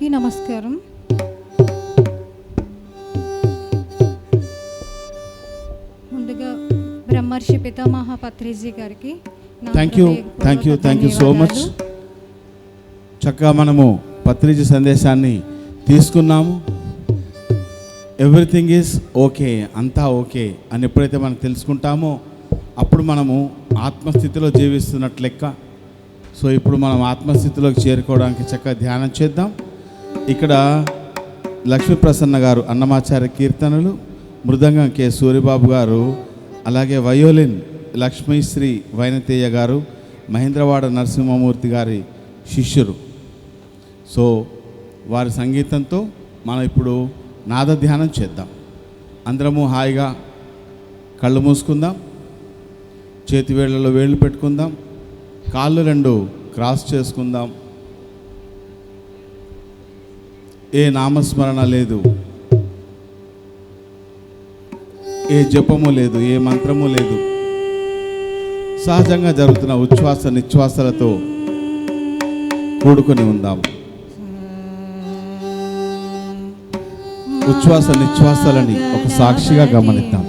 అందరికీ నమస్కారం. ముందుగా బ్రహ్మర్షి పితామహ పత్రిజీ గారికి థ్యాంక్ యూ సో మచ్. చక్కగా మనము పత్రిజీ సందేశాన్ని తీసుకున్నాము. ఎవ్రీథింగ్ ఈజ్ ఓకే, అంతా ఓకే అని ఎప్పుడైతే మనం తెలుసుకుంటామో అప్పుడు మనము ఆత్మస్థితిలో జీవిస్తున్నట్లు లెక్క. సో ఇప్పుడు మనం ఆత్మస్థితిలోకి చేరుకోవడానికి చక్కగా ధ్యానం చేద్దాం. ఇక్కడ లక్ష్మీప్రసన్న గారు అన్నమాచార్య కీర్తనలు, మృదంగం కె సూర్యబాబు గారు, అలాగే వయోలిన్ లక్ష్మీశ్రీ వైనతేయ గారు, మహేంద్రవాడ నరసింహమూర్తి గారి శిష్యురు. సో వారి సంగీతంతో మనం ఇప్పుడు నాద ధ్యానం చేద్దాం. అందరము హాయిగా కళ్ళు మూసుకుందాం, చేతి వేళ్ళలో వేళ్ళు పెట్టుకుందాం, కాళ్ళు రెండు క్రాస్ చేసుకుందాం. ఏ నామస్మరణ లేదు, ఏ జపము లేదు, ఏ మంత్రము లేదు. సహజంగా జరుగుతున్న ఉచ్ఛ్వాస నిశ్వాసలతో కూడుకొని ఉందాము. ఉచ్ఛ్వాస నిశ్వాసాలని ఒక సాక్షిగా గమనిద్దాం.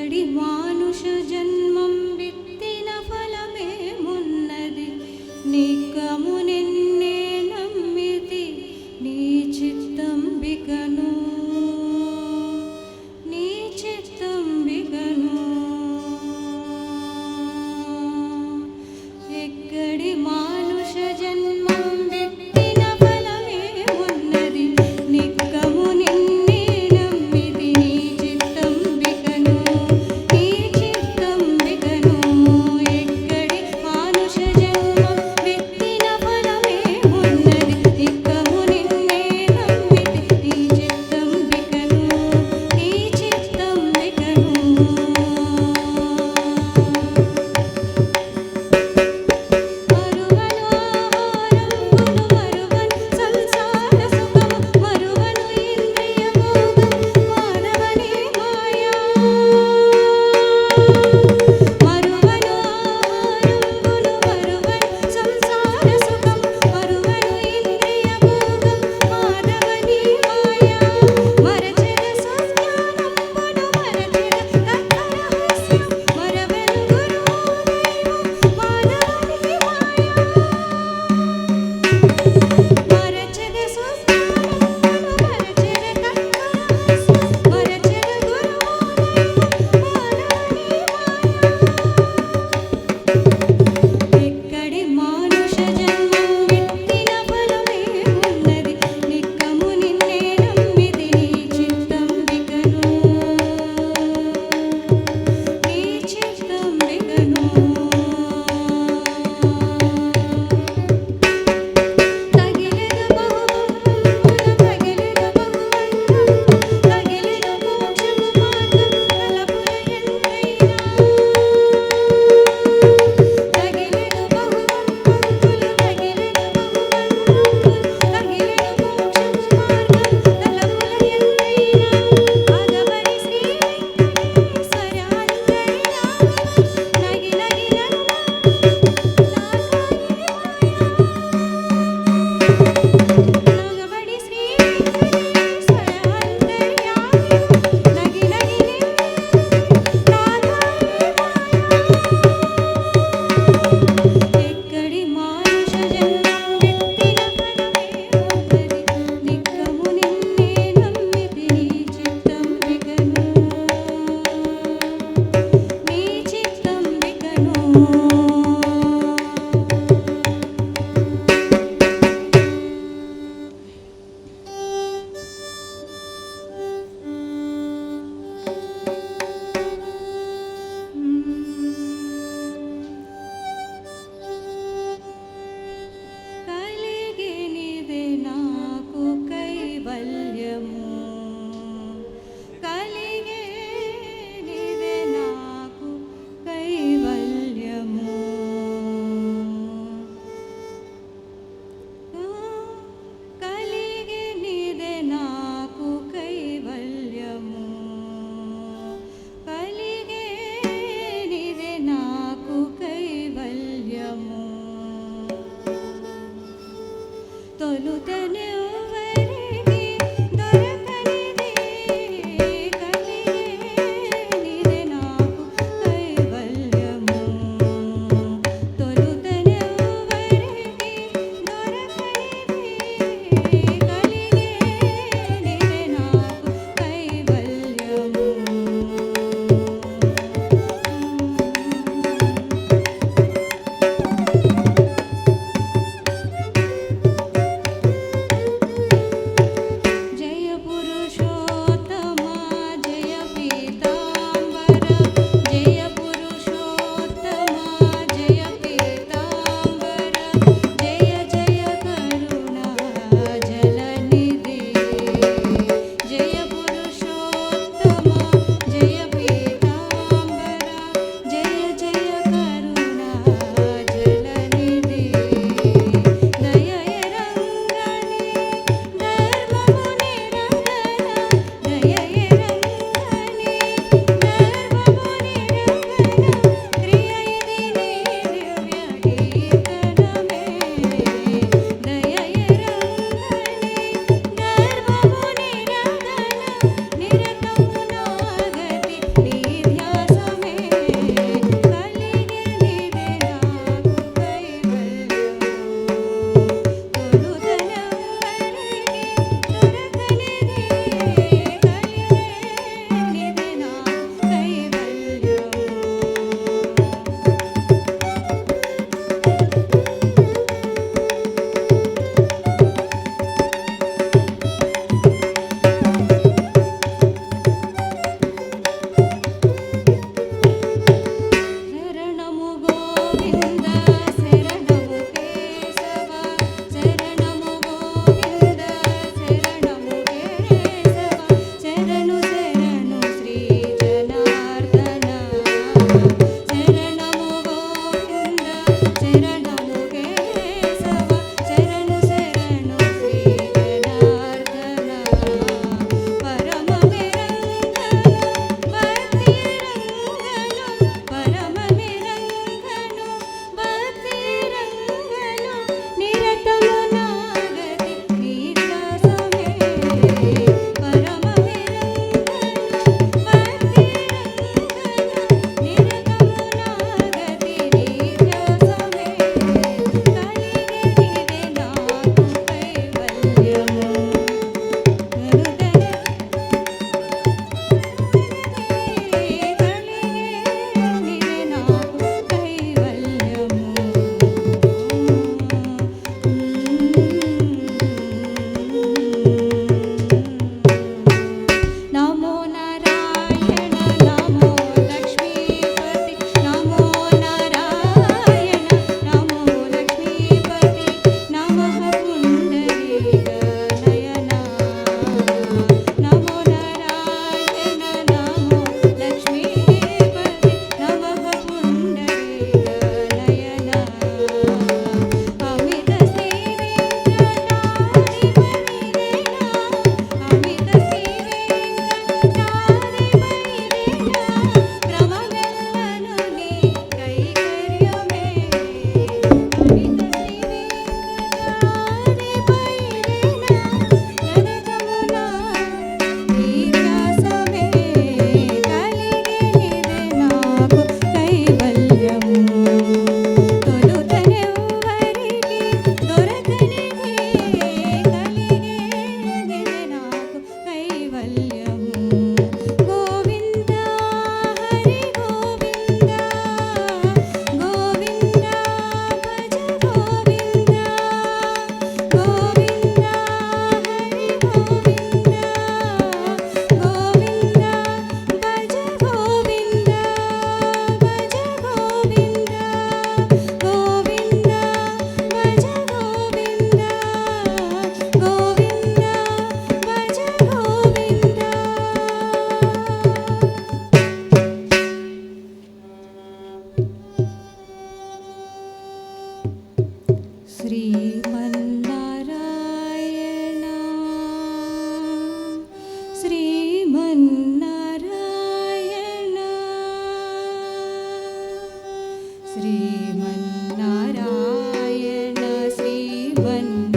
ఎక్కడి మానుష జన్మం విత్తిన ఫలమేమున్నది నిక్కము నిన్నే నమ్మితి నీ చిత్తంబికను నీ చిత్తంబికను ఎక్కడి మానుష జన్మం విత్తిన ఫలమేమున్నది నిక్కము నిన్నే నమ్మితి నీ చిత్తంబికను నీ చిత్తంబికను ఎక్కడి మానుష జన్మం విత్తిన ఫలమేమున్నది నిక్కము నిన్నే నమ్మితి నీ చిత్తంబికను నీ చిత్తంబికను మరువను ఆహారంబులు మరువన్ సంసార సుఖము మరువను ఇంద్రియ భోగం మానవని మాయా మరువను ఆహారంబులు మరువన్ సంసార సుఖము మరువను ఇంద్రియ భోగం మానవని మాయా మరచెద సంజ్ఞానంబును మరచెద తత్వరహస్యం మరవెను గురువుదైవం మానవని మాయా మరచెద సంజ్ఞానంబును మరచెద తత్వరహస్యం మరచెద గురువుదైవం మానవని మాయా ఎక్కడి మానుష జన్మం విత్తిన ఫలమేమున్నది నిక్కము నిన్నే నమ్మితి నీ చిత్తంబికను నీ చిత్తంబికను తగిలెద బహుబంధుల తగిలెద బహుబంధుల తగిలెద మోక్షము మార్గం తలపుల ఎంతైనా తగిలెద బహుబంధుల తగిలెద బహుబంధుల తగిలెద మోక్షము మార్గం తలపుల ఎంతైనా ఆదవరి శ్రీ వెంకటేశ్వర అంతర్యామివై నగి నగి నన్ను నాగబడి శ్రీ వెంకటేశ్వర అంతర్యామివై నగి నగి ఎక్కడి మానుష జన్మం విత్తిన ఫలమేమున్నది నిక్కము నిన్నే నమ్మితి నీ చిత్తంబికను నీ చిత్తంబికను కలిగినిదే నాకు కైవల్యము కలిగినిదే నాకు కైవల్యము కలిగినిదే నాకు కైవల్యము కలిగినిదే నాకు కైవల్యము తొలుతనెవ్వరికి దొరకనిది కలిగినిదే నాకు కైవల్యము తొలుతనెవ్వరికి దొరకనిది కలిగినిదే నాకు కైవల్యము శ్రీమన్నారాయణ శ్రీమన్నారాయణ శ్రీమన్నారాయణ శ్రీమన్నారాయణ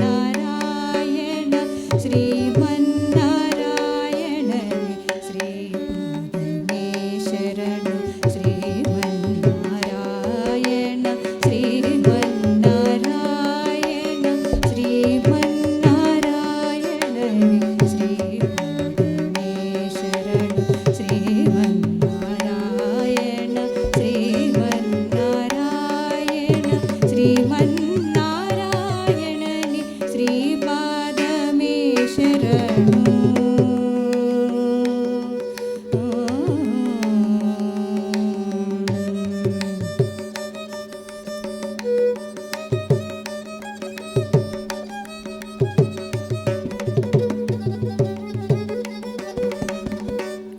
శ్రీమన్నారాయణ శ్రీపాదమే శరణు శ్రీమన్నారాయణ శ్రీమన్నారాయణ శ్రీమన్నారాయణ శ్రీపాదమే శరణు శ్రీమన్నారాయణ శ్రీమన్నారాయణ శ్రీమన్నారాయణని శ్రీపాదమే శరణు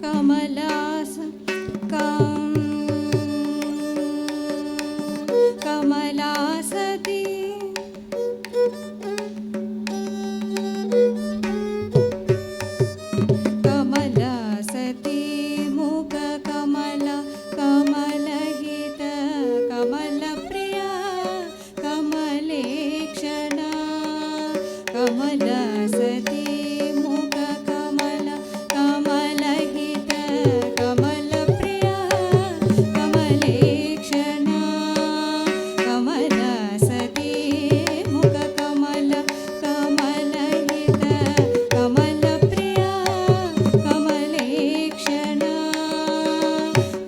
కమలాస కమలాసతి కమలాసతి ముఖ కమల కమలహిత కమలప్రియ కమలేక్షణ కమలాసతి ముఖ కమల కమలహిత కమలప్రియ కమలేక్షణ కమలాసతి ముఖ కమల కమలహిత కమలప్రియ కమలేక్షణ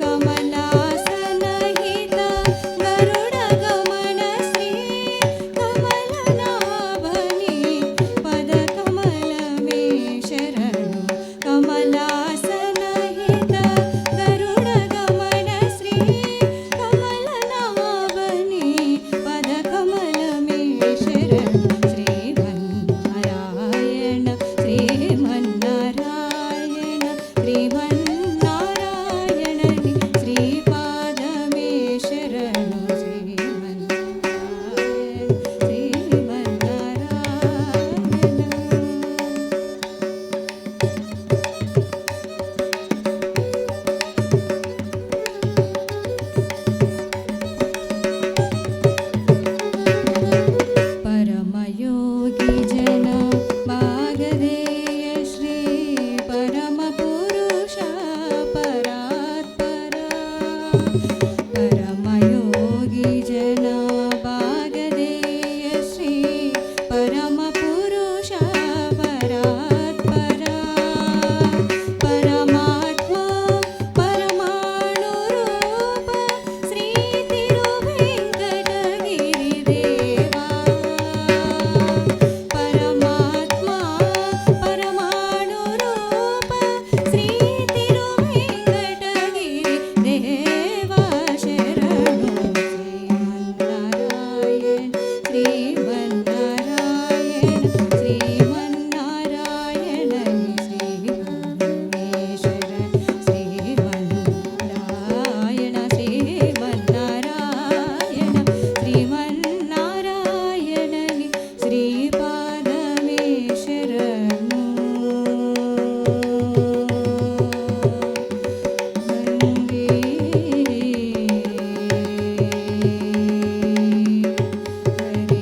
కమలాసనహిత గరుడ గమన శ్రీ కమలనాభని పద కమలమే శరణు కమలాసనహిత గరుడ గమన శ్రీ కమలనాభని పద కమలమే శరణు శ్రీమన్నారాయణ శ్రీమన్నారాయణ శ్రీమన్నారాయణని శ్రీపాదమే శరణు పరమయోగి జన భాగధేయ శ్రీ పరమ పురుష పరాత్పర పరమయోగి జన భాగధేయ శ్రీ పరమ పురుష పరాత్పర పరమాత్మా పరమాణు రూప శ్రీ తిరువెంకటగిరి దేవా పరమాత్మా పరమాణు రూప శ్రీ తిరువెంకటగిరి దేవా శరణు శ్రీమన్నారాయణ శ్రీమన్నారాయణ శ్రీమన్నారాయణ శ్రీమన్నేశ్వర శ్రీమన్నారాయణ శ్రీమన్నారాయణ శ్రీమన్నారాయణని శ్రీపాదమే శరణు వందే హరి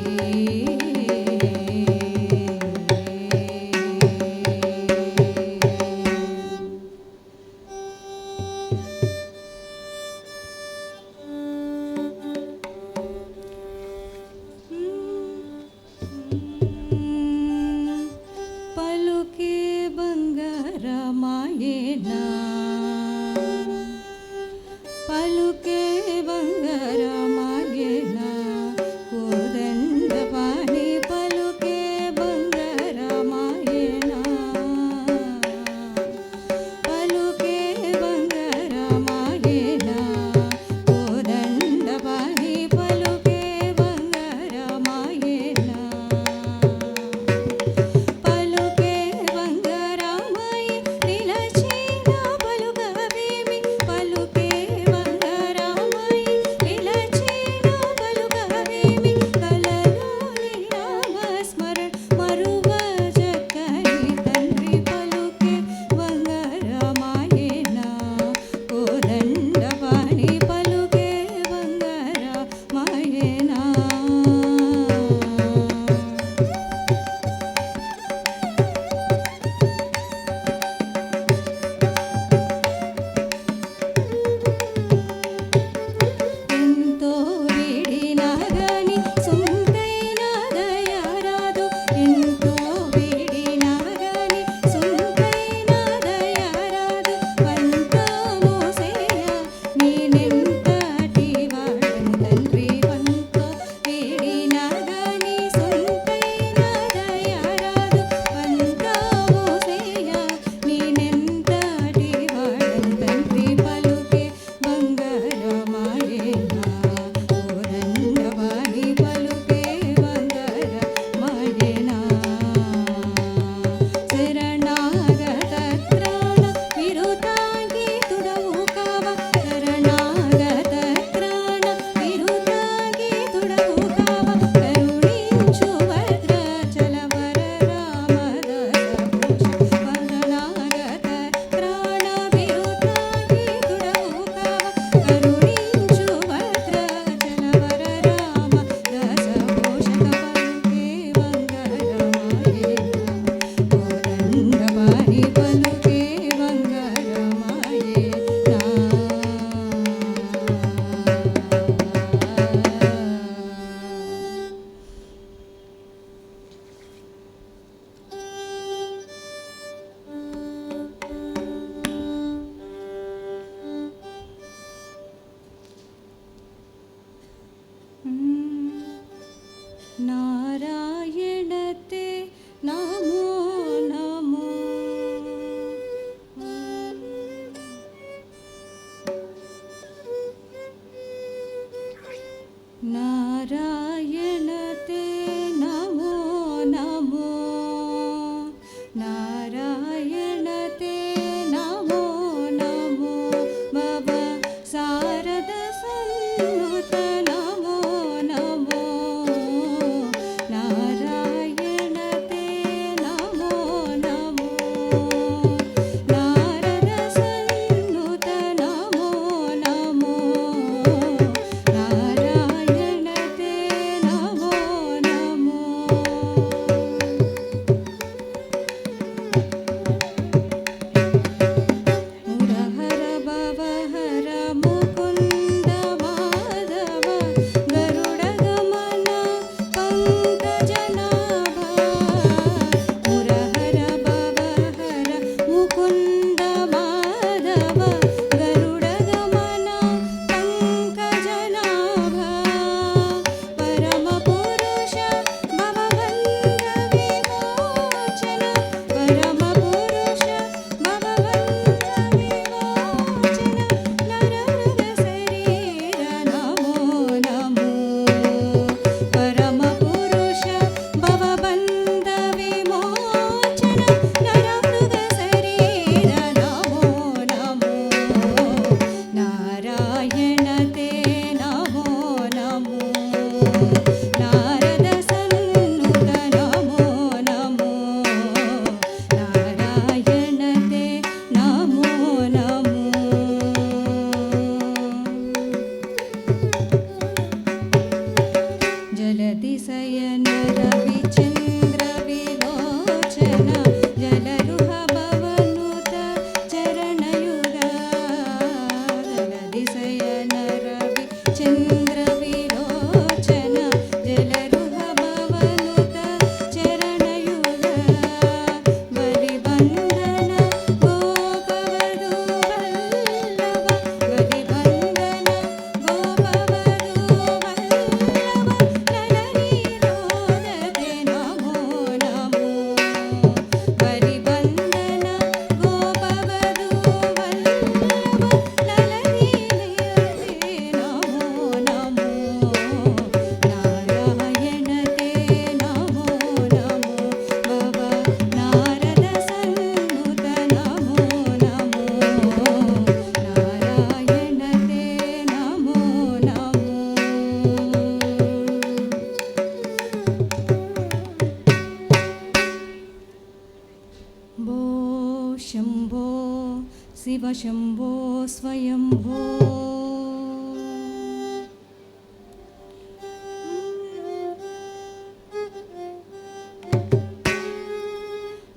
శివ శంభో స్వయంభో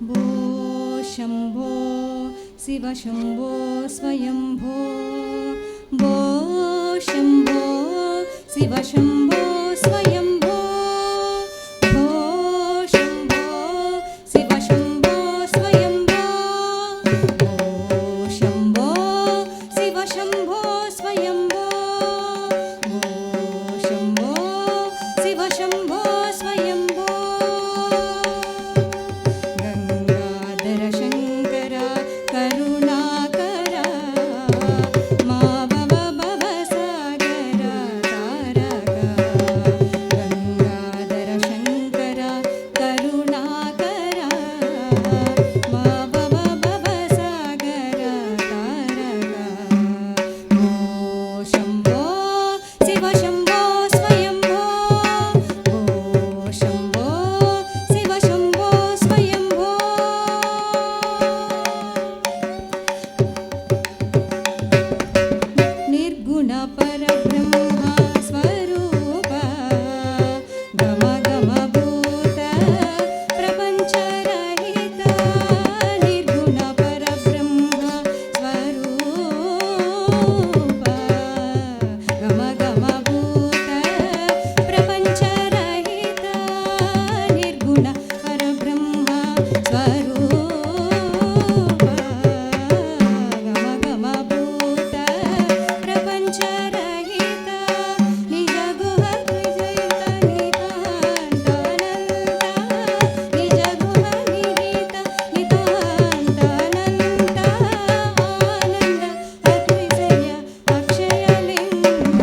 భో శంభో శివ శంభో స్వయంభో భో శంభో శివ శంభో స్వయంభో భో శంభో శివ శంభో స్వయంభో భో శంభో శివ శంభో స్వయంభో భో శంభో శివ శంభో స్వయంభో గంగాధర శంకర కరుణాకర మా భవ భవ సాగర తారక గంగాధర శంకర కరుణాకర మా భవ భవ సాగర తారక ఓ శంభో శివ శంభో స్వయంభో ఓ శంభో శివ శంభో స్వయంభో నిర్గుణ పరబ్రహ్మ స్వరూప గమ గమ భూత ప్రపంచరహిత నిర్గుణ పరబ్రహ్మ స్వరూప గమ గమ భూత ప్రపంచరహిత నిర్గుణ పరబ్రహ్మ స్వరూప గమ గమ భూత ప్రపంచరహిత నిజ గుహ నిజయిత నితాంతానంత నిజ గుహ నిహిత నితాంతానంత ఆనంద అతిశయ అక్షయలింగ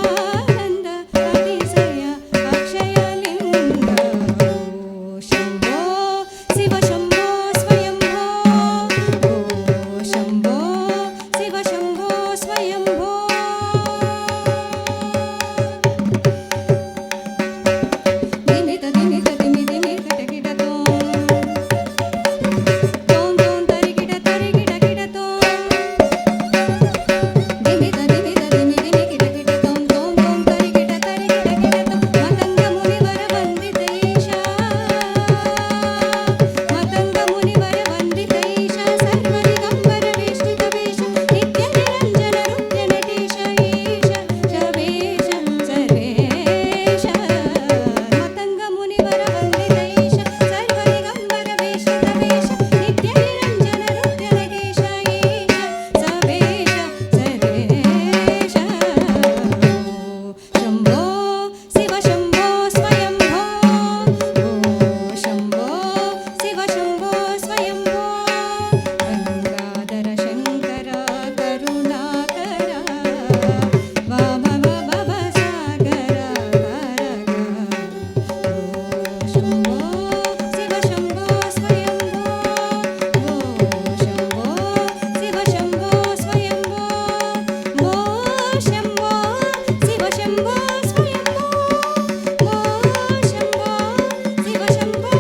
ఆనంద అతిశయ అక్షయలింగ ఓ శంభో శివ శంభో స్వయంభో ఓ శంభో శివ శంభో స్వయంభో దిమిత దిమిత దిమి దిమి కిటకిటతో తోం తోం తరికిట తరికిట కిటతో దిమిత దిమిత దిమి దిమి కిటకిట తోం తోం తోం తరికిట తరికిట కిటతో మతంగ మునివర వందిత ఈశా మతంగ మునివర వందిత ఈశా సర్వదిగంబర వేష్టిత వేష నిత్య నిరంజన నృత్య నటీశ ఈశ శవేశ సర్వేశ మతంగ మునివర వందిత ఈశ సర్వదిగంబర వేష్టిత వేష నిత్య నిరంజన నృత్య నటీశ ఈశ సవేశ సర్వేశ శంభో శివ శంభో స్వయంభో ఓ శంభో శివ శంభో స్వయంభో గంగాధర శంకర కరుణాకర మా భవ భవ సాగర తారక ఓ శంభో శివ శంభో స్వయంభో ఓ శంభో శివ శంభో స్వయంభో ఓ శంభో శివ శంభో స్వయంభో ఓ శంభో శివ శంభో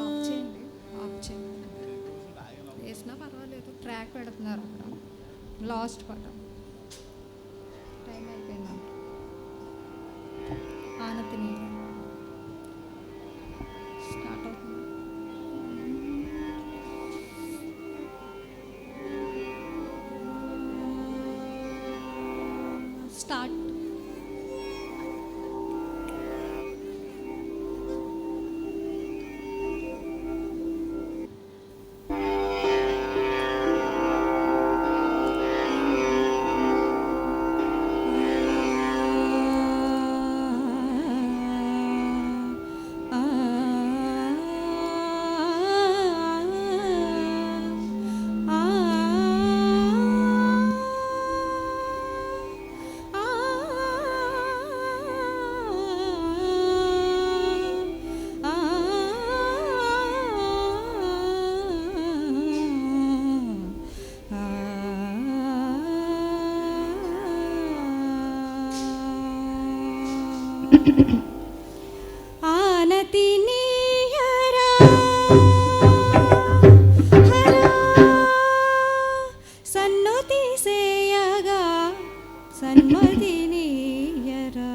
ఆఫ్ చేయండి ఆఫ్ చేయండి వేసినా పర్వాలేదు ట్రాక్ పెడుతున్నారు అక్కడ లాస్ట్ పాట టైం అయిపోయిందంట ఆనతి నీరు స్టార్ట్ అవుతుంది స్టార్ట్ ఆ ఆనతి నీయరా హరా సన్నుతి సేయగా సన్మతి నీయరా.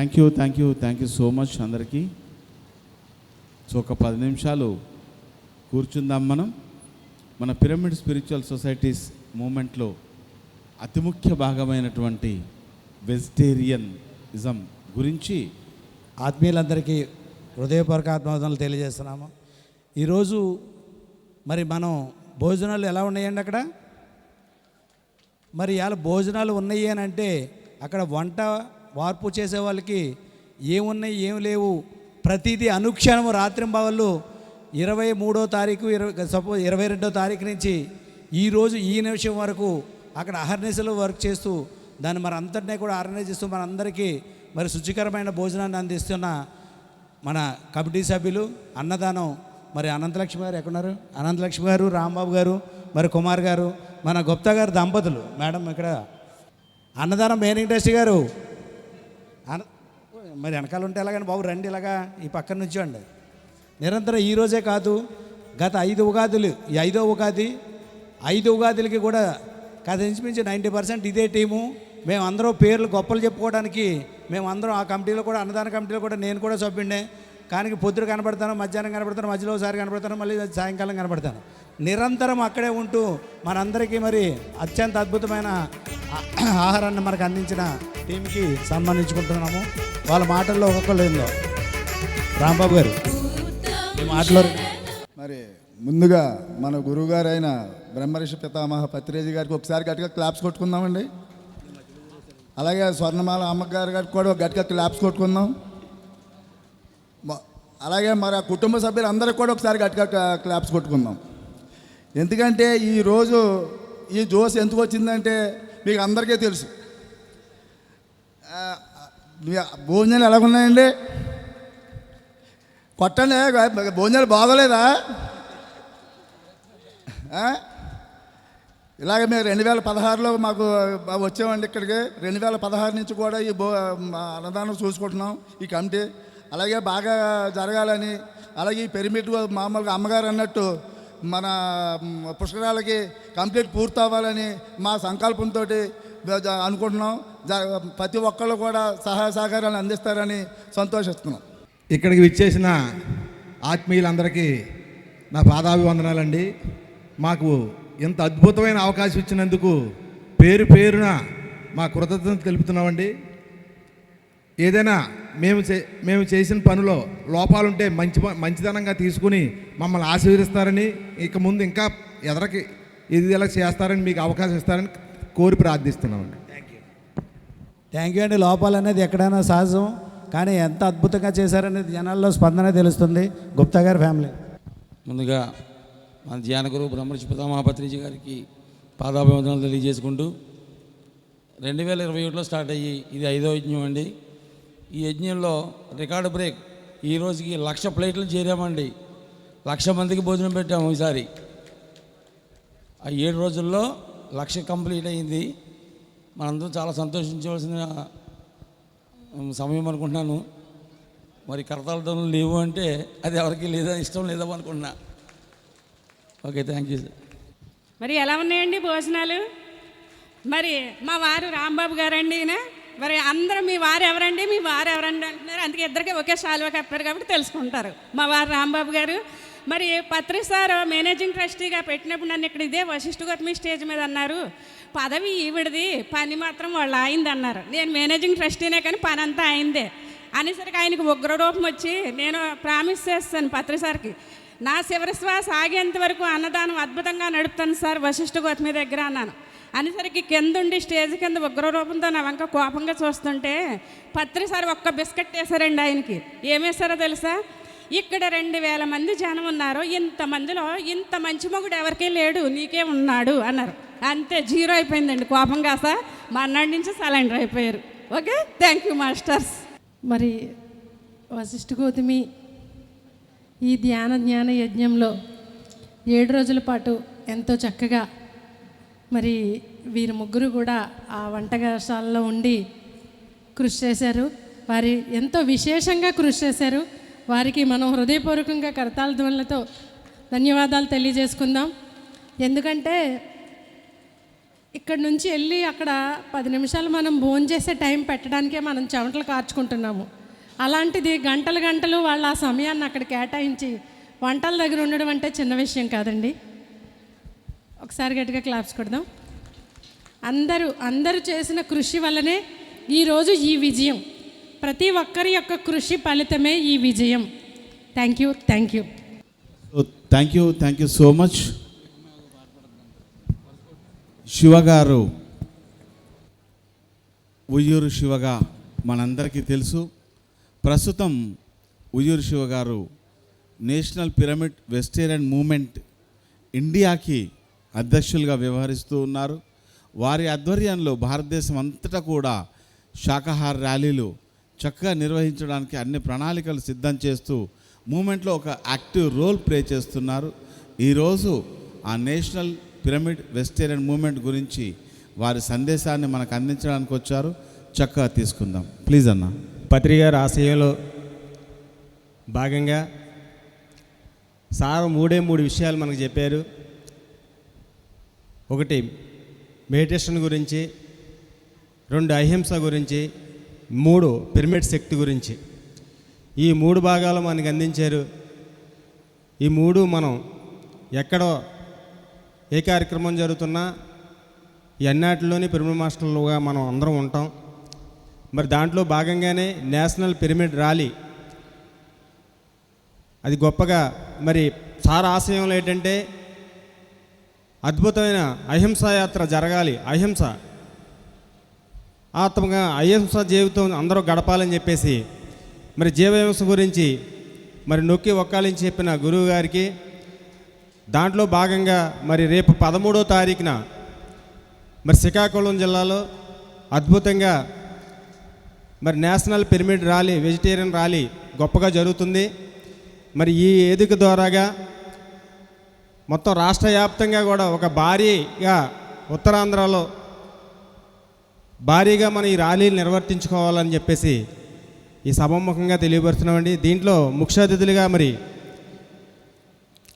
థ్యాంక్ యూ సో మచ్ అందరికీ. సో ఒక 10 నిమిషాలు కూర్చుందాం. మన పిరమిడ్ స్పిరిచువల్ సొసైటీస్ మూమెంట్లో అతి ముఖ్య భాగమైనటువంటి వెజిటేరియనిజం గురించి ఆత్మీయులందరికీ హృదయపూర్వక ఆత్మవందనలు తెలియజేస్తున్నాము. ఈరోజు మరి మనం భోజనాలు ఎలా ఉన్నాయండి అక్కడ? మరి ఇలా భోజనాలు ఉన్నాయి అని అంటే అక్కడ వంట వార్పు చేసే వాళ్ళకి ఏమున్నాయి ఏం లేవు ప్రతిదీ అనుక్షణము రాత్రింబవళ్ళు 23వ తారీఖు 22వ తారీఖు నుంచి ఈరోజు ఈ నిమిషం వరకు అక్కడ అహర్నిశలో వర్క్ చేస్తూ దాన్ని మరి అంతటినీ కూడా ఆర్గనైజ్ చేస్తూ మనందరికీ మరి శుచికరమైన భోజనాన్ని అందిస్తున్న మన కమిటీ సభ్యులు అన్నదానం మరి అనంతలక్ష్మి గారు ఎక్కడున్నారు? అనంతలక్ష్మి గారు, రాంబాబు గారు, మరి కుమార్ గారు, మన గుప్తా గారు దంపతులు మేడం ఇక్కడ అన్నదానం మెయిన్ ఇండస్ట్రీ గారు మరి వెనకాల ఉంటే ఎలాగని బాబు రండి, ఇలాగా ఈ పక్కన నుంచి అండి. నిరంతరం ఈరోజే కాదు గత 5 ఉగాదులు, ఈ 5వ ఉగాది 5 ఉగాదులకి కూడా కాదు ఇంచుమించి 90% ఇదే టీము. మేము అందరం పేర్లు గొప్పలు చెప్పుకోవడానికి మేము అందరం ఆ కమిటీలో కూడా అన్నదాన కమిటీలో కూడా నేను కూడా సభ్యుడినే. కానీ పొద్దున కనబడతాను, మధ్యాహ్నం కనబడతాను, మధ్యలో ఒకసారి కనబడతాను, మళ్ళీ సాయంకాలం కనబడతాను. నిరంతరం అక్కడే ఉంటూ మనందరికీ మరి అత్యంత అద్భుతమైన ఆహారాన్ని మనకు అందించిన టీంకి సన్మానించుకుంటున్నాము. వాళ్ళ మాటల్లో ఒక్కొక్కరు ఏందో రాంబాబు గారు ఈ మాటలో మరి ముందుగా మన గురువుగారు అయిన బ్రహ్మర్షి పితామహ పత్రిజీ గారికి ఒకసారి గట్టిగా క్లాప్స్ కొట్టుకుందామండి. అలాగే స్వర్ణమాల అమ్మగారి గారికి కూడా గట్టిగా క్లాప్స్ కొట్టుకుందాం. అలాగే మరి ఆ కుటుంబ సభ్యులందరికీ కూడా ఒకసారి గట్టిగా క్లాప్స్ కొట్టుకుందాం. ఎందుకంటే ఈరోజు ఈ జోస్ ఎందుకు వచ్చిందంటే మీకు అందరికీ తెలుసు. భోజనాలు ఎలాగున్నాయండి? కొట్టండి, భోజనాలు బాగోలేదా? ఇలాగ మేము 2016లో మాకు వచ్చామండి ఇక్కడికి. 2016 నుంచి కూడా ఈ అన్నదానం చూసుకుంటున్నాం ఈ కమిటీ. అలాగే బాగా జరగాలని, అలాగే ఈ పిరమిడ్ మామూలుగా అమ్మగారు అన్నట్టు మన పుష్కరాలకి కంప్లీట్ పూర్తి అవ్వాలని మా సంకల్పంతో అనుకుంటున్నాం. ప్రతి ఒక్కళ్ళు కూడా సహాయ సహకారాలు అందిస్తారని సంతోషిస్తున్నాం. ఇక్కడికి విచ్చేసిన ఆత్మీయులందరికీ నా పాదాభివందనాలండి. మాకు ఇంత అద్భుతమైన అవకాశం ఇచ్చినందుకు పేరు పేరున మా కృతజ్ఞత తెలుపుతున్నామండి. ఏదైనా మేము చేసిన పనిలో లోపాలుంటే మంచితనంగా తీసుకుని మమ్మల్ని ఆశీర్వదిస్తారని, ఇక ముందు ఇంకా ఎదరికి ఇది ఎలా చేస్తారని మీకు అవకాశం ఇస్తారని కోరి ప్రార్థిస్తున్నామండి. థ్యాంక్ యూ అండి. లోపాలు అనేది ఎక్కడైనా సహజం, కానీ ఎంత అద్భుతంగా చేశారనేది జనాల్లో స్పందన తెలుస్తుంది. గుప్తా గారి ఫ్యామిలీ ముందుగా మన ధ్యాన గురువు బ్రహ్మర్షి పితామహ పత్రిజీ గారికి పాదాభివందనాలు తెలియజేసుకుంటూ 2021లో స్టార్ట్ అయ్యి ఇది 5వ యజ్ఞం అండి. ఈ యజ్ఞంలో రికార్డు బ్రేక్ ఈ రోజుకి 1,00,000 ప్లేట్లు చేరామండి. 1,00,000 మందికి భోజనం పెట్టాము ఈసారి. ఆ 7 రోజుల్లో 1,00,000 కంప్లీట్ అయింది. మనందరం చాలా సంతోషించవలసిన సమయం అనుకుంటున్నాను. మరి కరతాళ లేవు అంటే అది ఎవరికి లేదా ఇష్టం లేదా అనుకుంటున్నా. Okay, thank you sir. మరి ఎలా ఉన్నాయండి భోజనాలు? మరి మా వారు రాంబాబు గారండి. మరి అందరూ మీ వారు ఎవరండి అంటున్నారు. అందుకే ఇద్దరికి ఒకే శాలువా కప్పారు కాబట్టి తెలుసుకుంటారు. మా వారు రాంబాబు గారు. మరి పత్రి సార్ మేనేజింగ్ ట్రస్టీగా పెట్టినప్పుడు నన్ను ఇక్కడ ఇదే వశిష్ఠ గౌతమి స్టేజ్ మీద అన్నారు, పదవి ఈవిడిది, పని మాత్రం వాళ్ళు అయింది అన్నారు. నేను మేనేజింగ్ ట్రస్టీనే కానీ పని అంతా అయిందే అనేసరికి ఆయనకు ఉగ్రరూపం వచ్చి నేను ప్రామిస్ చేస్తాను పత్రి సార్కి, నా చివరి శ్వాస ఆగేంత వరకు అన్నదానం అద్భుతంగా నడుపుతాను సార్ వశిష్ఠ గౌతమి దగ్గర అన్నాను. అనేసరికి కిందుండి స్టేజ్ కింద ఉగ్రరూపంతో నా వంక కోపంగా చూస్తుంటే పత్రి సార్ ఒక్క బిస్కెట్ వేశారండి. ఆయనకి ఏమేశారో తెలుసా? ఇక్కడ 2,000 మంది జనం ఉన్నారు, ఇంతమందిలో ఇంత మంచి మొగుడు ఎవరికీ లేడు, నీకే ఉన్నాడు అన్నారు. అంతే, జీరో అయిపోయిందండి కోపంగా. సార్ మన్నాడి నుంచి సరెండర్ అయిపోయారు. Okay, thank you masters. మరి వశిష్ఠ గౌతమి ఈ జ్ఞాన యజ్ఞంలో 7 రోజుల పాటు ఎంతో చక్కగా మరి వీరు ముగ్గురు కూడా ఆ వంటశాలలో ఉండి కృషి చేశారు. వారి ఎంతో విశేషంగా కృషి చేశారు. వారికి మనం హృదయపూర్వకంగా కరతాళ ధ్వనులతో ధన్యవాదాలు తెలియజేసుకుందాం. ఎందుకంటే ఇక్కడ నుంచి వెళ్ళి అక్కడ 10 నిమిషాలు మనం భోజనం చేసే టైం పెట్టడానికే మనం చెమటలు కార్చుకుంటున్నాము. అలాంటిది గంటలు గంటలు వాళ్ళు ఆ సమయాన్ని అక్కడ కేటాయించి వంటల దగ్గర ఉండడం అంటే చిన్న విషయం కాదండి. ఒకసారి గట్టిగా క్లాప్స్ కొడదాం. అందరూ చేసిన కృషి వల్లనే ఈరోజు ఈ విజయం. ప్రతి ఒక్కరి యొక్క కృషి ఫలితమే ఈ విజయం. Thank you. Thank you so much. శివగారు ఉయ్యూరు శివగా మనందరికీ తెలుసు. ప్రస్తుతం ఉయ్యూరు శివగారు నేషనల్ పిరమిడ్ వెజిటేరియన్ మూమెంట్ ఇండియాకి అధ్యక్షులుగా వ్యవహరిస్తూ ఉన్నారు. వారి ఆధ్వర్యంలో భారతదేశం అంతటా కూడా శాకాహార ర్యాలీలు చక్కగా నిర్వహించడానికి అన్ని ప్రణాళికలు సిద్ధం చేస్తూ మూమెంట్లో ఒక యాక్టివ్ రోల్ ప్లే చేస్తున్నారు. ఈరోజు ఆ నేషనల్ పిరమిడ్ వెజిటేరియన్ మూమెంట్ గురించి వారి సందేశాన్ని మనకు అందించడానికి వచ్చారు. చక్కగా తీసుకుందాం. ప్లీజ్ అన్న. పత్రిక ఆశయంలో భాగంగా సార్ 3 విషయాలు మనకు చెప్పారు. ఒకటి మెడిటేషన్ గురించి, 2 అహింస గురించి, 3 పిరమిడ్ శక్తి గురించి. ఈ 3 భాగాలు మనకు అందించారు. ఈ 3 మనం ఎక్కడో ఏ కార్యక్రమం జరుగుతున్నా ఈ అన్నిటిలోని పిరమిడ్ మాస్టర్లుగా మనం అందరం ఉంటాం. మరి దాంట్లో భాగంగానే నేషనల్ పిరమిడ్ ర్యాలీ అది గొప్పగా మరి సార్ ఆశయంలో ఏంటంటే అద్భుతమైన అహింసా యాత్ర జరగాలి. అహింస ఆత్మగా అహింస జీవితం అందరూ గడపాలని చెప్పేసి మరి జీవహింస గురించి మరి నొక్కి ఒక్కాలని చెప్పిన గురువు గారికి దాంట్లో భాగంగా మరి రేపు 13వ తారీఖున మరి శ్రీకాకుళం జిల్లాలో అద్భుతంగా మరి national pyramid rally vegetarian rally గొప్పగా జరుగుతుంది. మరి ఈ వేదిక ద్వారాగా మొత్తం రాష్ట్ర వ్యాప్తంగా కూడా ఒక భారీగా ఉత్తరాంధ్రలో భారీగా మనం ఈ ర్యాలీలు నిర్వర్తించుకోవాలని చెప్పేసి ఈ సభాముఖంగా తెలియపరుస్తున్నామండి. దీంట్లో ముఖ్య అతిథులుగా మరి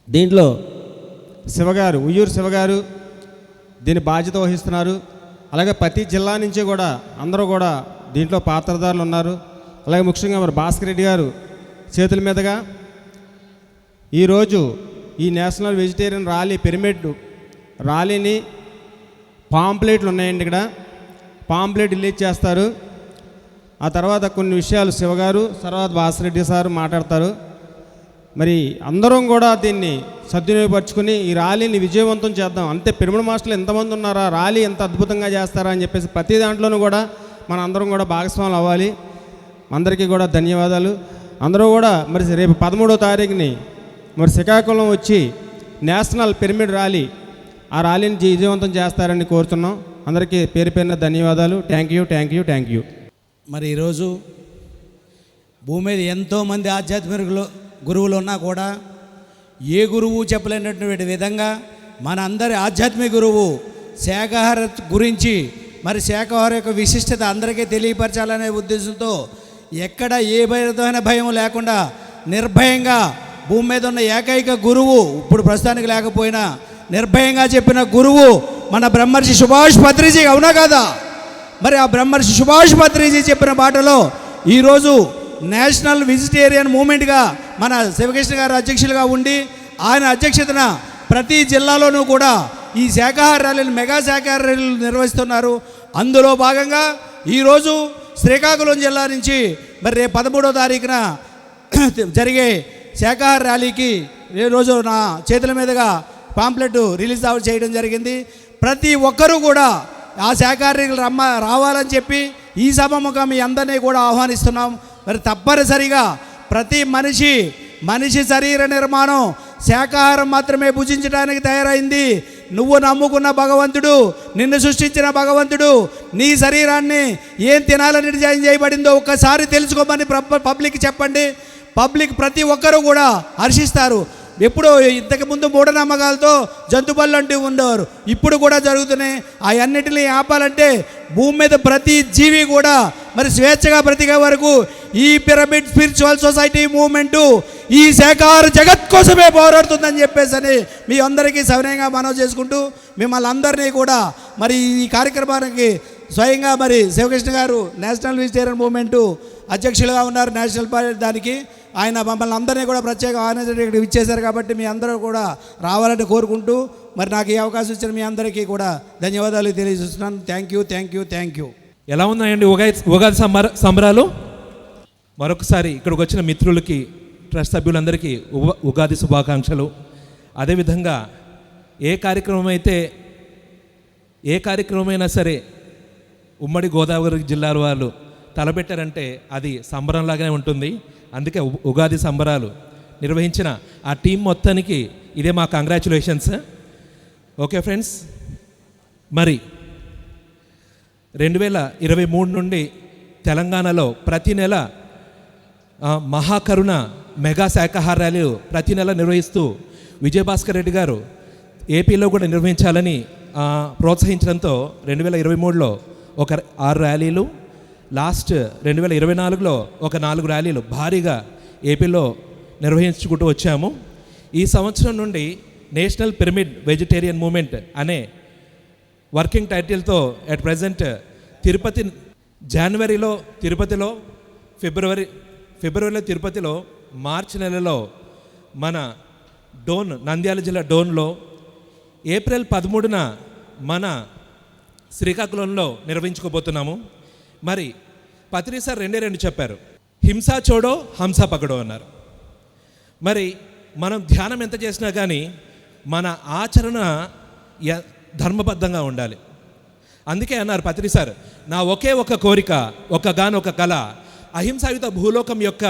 దీంట్లో శివగారు ఉయ్యూరు శివగారు దీని బాధ్యత వహిస్తున్నారు. అలాగే ప్రతి జిల్లా నుంచి కూడా అందరూ కూడా దీంట్లో పాత్రధారులు ఉన్నారు. అలాగే ముఖ్యంగా మరి భాస్కర్ రెడ్డి గారు చేతుల మీదుగా ఈరోజు ఈ నేషనల్ వెజిటేరియన్ ర్యాలీ పిరమిడ్ ర్యాలీని పాంప్లెట్లు ఉన్నాయండి. ఇక్కడ పాంప్లెట్ రిలీజ్ చేస్తారు. ఆ తర్వాత కొన్ని విషయాలు శివగారు తర్వాత భాస్కర్ రెడ్డి సార్ మాట్లాడతారు. మరి అందరం కూడా దీన్ని సద్వినియోగపరుచుకుని ఈ ర్యాలీని విజయవంతం చేద్దాం. అంతే పిరమిడ్ మాస్టర్లు ఎంతమంది ఉన్నారా, ర్యాలీ ఎంత అద్భుతంగా చేస్తారా అని చెప్పేసి ప్రతి దాంట్లోనూ కూడా మన అందరం కూడా భాగస్వాములు అవ్వాలి. అందరికీ కూడా ధన్యవాదాలు. అందరూ కూడా మరి రేపు 13వ తారీఖుని మరి శ్రీకాకుళం వచ్చి నేషనల్ పిరమిడ్ ర్యాలీ ఆ ర్యాలీని విజయవంతం చేస్తారని కోరుతున్నాం. అందరికీ పేరు పేరున ధన్యవాదాలు. Thank you. మరి ఈరోజు భూమి మీద ఎంతోమంది ఆధ్యాత్మిక గురువులు ఉన్నా కూడా ఏ గురువు చెప్పలేనటువంటి విధంగా మన అందరి ఆధ్యాత్మిక గురువు శాకాహార గురించి మరి శాకాహార యొక్క విశిష్టత అందరికీ తెలియపరచాలనే ఉద్దేశంతో ఎక్కడ ఏ విధమైన భయం లేకుండా నిర్భయంగా భూమి మీద ఉన్న ఏకైక గురువు, ఇప్పుడు ప్రస్తుతానికి లేకపోయినా నిర్భయంగా చెప్పిన గురువు మన బ్రహ్మర్షి సుభాష్ పత్రిజీ. అవునా కదా? మరి ఆ బ్రహ్మర్షి సుభాష్ పత్రిజీ చెప్పిన బాటలో ఈరోజు నేషనల్ వెజిటేరియన్ మూమెంట్గా మన శివకృష్ణ గారు అధ్యక్షులుగా ఉండి ఆయన అధ్యక్షతన ప్రతి జిల్లాలోనూ కూడా ఈ శాకాహార ర్యాలీలు మెగా శాకాహార ర్యాలీలు నిర్వహిస్తున్నారు. అందులో భాగంగా ఈరోజు శ్రీకాకుళం జిల్లా నుంచి మరి రేపు 13వ తారీఖున జరిగే శాకాహార ర్యాలీకి రోజు నా చేతుల మీదుగా పాంప్లెట్ రిలీజ్ చేయడం జరిగింది. ప్రతి ఒక్కరూ కూడా ఆ శాకాహారీలు రావాలని చెప్పి ఈ సభముగా మీ అందరినీ కూడా ఆహ్వానిస్తున్నాం. మరి తప్పనిసరిగా ప్రతి మనిషి శరీర నిర్మాణం శాకాహారం మాత్రమే భుజించడానికి తయారైంది. నువ్వు నమ్ముకున్న భగవంతుడు, నిన్ను సృష్టించిన భగవంతుడు నీ శరీరాన్ని ఏం తినాలని డిజైన్ చేయబడిందో ఒక్కసారి తెలుసుకోమని పబ్లిక్ చెప్పండి. పబ్లిక్ ప్రతి ఒక్కరూ కూడా హర్షిస్తారు. ఎప్పుడో ఇంతకుముందు మూఢనమ్మకాలతో జంతుబళ్ళు అంటూ ఉండేవారు, ఇప్పుడు కూడా జరుగుతున్నాయి. అవన్నిటిని ఆపాలంటే భూమి మీద ప్రతి జీవి కూడా మరి స్వేచ్ఛగా బ్రతికే వరకు ఈ పిరమిడ్ స్పిరిచువల్ సొసైటీ మూవ్మెంటు ఈ శాఖాహార జగత్ కోసమే పోరాడుతుందని చెప్పేసి మీ అందరికీ సవినయంగా మనవి చేసుకుంటూ మిమ్మల్ని అందరినీ కూడా మరి ఈ కార్యక్రమానికి స్వయంగా మరి శివకృష్ణ గారు నేషనల్ వెజిటేరియన్ మూవ్మెంటు అధ్యక్షులుగా ఉన్నారు నేషనల్ పార్టీ దానికి. ఆయన మమ్మల్ని అందరినీ కూడా ప్రత్యేక ఆహ్వానించడం ఇక్కడ ఇచ్చేశారు కాబట్టి మీ అందరూ కూడా రావాలని కోరుకుంటూ మరి నాకు ఈ అవకాశం ఇచ్చిన మీ అందరికీ కూడా ధన్యవాదాలు తెలియజేస్తున్నాను. Thank you. ఎలా ఉన్నాయండి ఉగాది సంబరాలు? మరొకసారి ఇక్కడికి వచ్చిన మిత్రులకి, ట్రస్ట్ సభ్యులందరికీ ఉగాది శుభాకాంక్షలు. అదేవిధంగా ఏ కార్యక్రమమైనా సరే ఉమ్మడి గోదావరి జిల్లాల వాళ్ళు తలపెట్టారంటే అది సంబరంలాగానే ఉంటుంది. అందుకే ఉగాది సంబరాలు నిర్వహించిన ఆ టీం మొత్తానికి ఇదే మా కంగ్రాచులేషన్స్. ఓకే ఫ్రెండ్స్, మరి 2023 నుండి తెలంగాణలో ప్రతి నెల మహాకరుణ మెగా శాఖాహార ర్యాలీలు ప్రతి నెల నిర్వహిస్తూ విజయభాస్కర్ రెడ్డి గారు ఏపీలో కూడా నిర్వహించాలని ప్రోత్సహించడంతో 2023లో ఒక 6 ర్యాలీలు, లాస్ట్ 2024లో ఒక 4 ర్యాలీలు భారీగా ఏపీలో నిర్వహించుకుంటూ వచ్చాము. ఈ సంవత్సరం నుండి నేషనల్ పిరమిడ్ వెజిటేరియన్ మూవ్మెంట్ అనే వర్కింగ్ టైటిల్తో అట్ ప్రజెంట్ జనవరిలో తిరుపతిలో, ఫిబ్రవరిలో తిరుపతిలో, మార్చి నెలలో మన నంద్యాల జిల్లా డోన్లో, ఏప్రిల్ 13న మన శ్రీకాకుళంలో నిర్వహించుకోబోతున్నాము. మరి పత్రి సార్ 2 చెప్పారు, హింసా చోడో హంస పకడో అన్నారు. మరి మనం ధ్యానం ఎంత చేసినా కానీ మన ఆచరణ ధర్మబద్ధంగా ఉండాలి. అందుకే అన్నారు పత్రి సార్, నా ఒకే ఒక కోరిక, ఒక కళ, అహింసాయుత భూలోకం యొక్క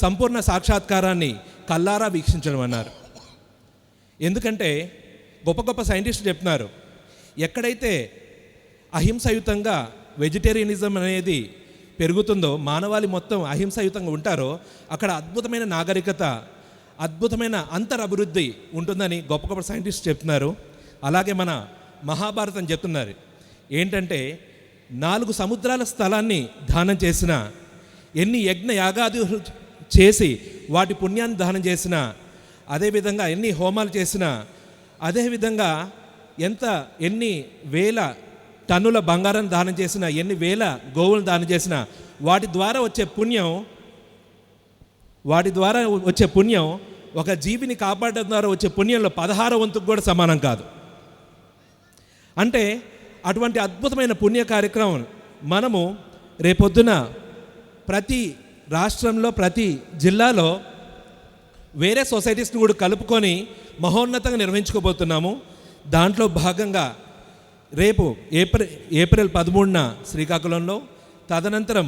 సంపూర్ణ సాక్షాత్కారాన్ని కల్లారా వీక్షించడం అన్నారు. ఎందుకంటే గొప్ప సైంటిస్టులు చెప్తున్నారు, ఎక్కడైతే అహింసాయుతంగా వెజిటేరియనిజం అనేది పెరుగుతుందో, మానవాళి మొత్తం అహింసాయుతంగా ఉంటారో, అక్కడ అద్భుతమైన నాగరికత, అద్భుతమైన అంతరభివృద్ధి ఉంటుందని గొప్ప సైంటిస్ట్ చెప్తున్నారు. అలాగే మన మహాభారతం చెప్తున్నారు ఏంటంటే, 4 సముద్రాల స్థలాన్ని దానం చేసిన, ఎన్ని యజ్ఞ యాగాదులు చేసి వాటి పుణ్యాన్ని దానం చేసిన, అదేవిధంగా ఎన్ని హోమాలు చేసిన, అదేవిధంగా ఎన్ని వేల టన్నుల బంగారం దానం చేసిన, ఎన్ని వేల గోవులను దానం చేసిన, వాటి ద్వారా వచ్చే పుణ్యం ఒక జీవిని కాపాడడం ద్వారా వచ్చే పుణ్యంలో 16వ వంతుకు కూడా సమానం కాదు. అంటే అటువంటి అద్భుతమైన పుణ్య కార్యక్రమం మనము రేపొద్దున ప్రతి రాష్ట్రంలో, ప్రతి జిల్లాలో వేరే సొసైటీస్ని కూడా కలుపుకొని మహోన్నతంగా నిర్వహించుకోబోతున్నాము. దాంట్లో భాగంగా రేపు ఏప్రిల్ 13న శ్రీకాకుళంలో, తదనంతరం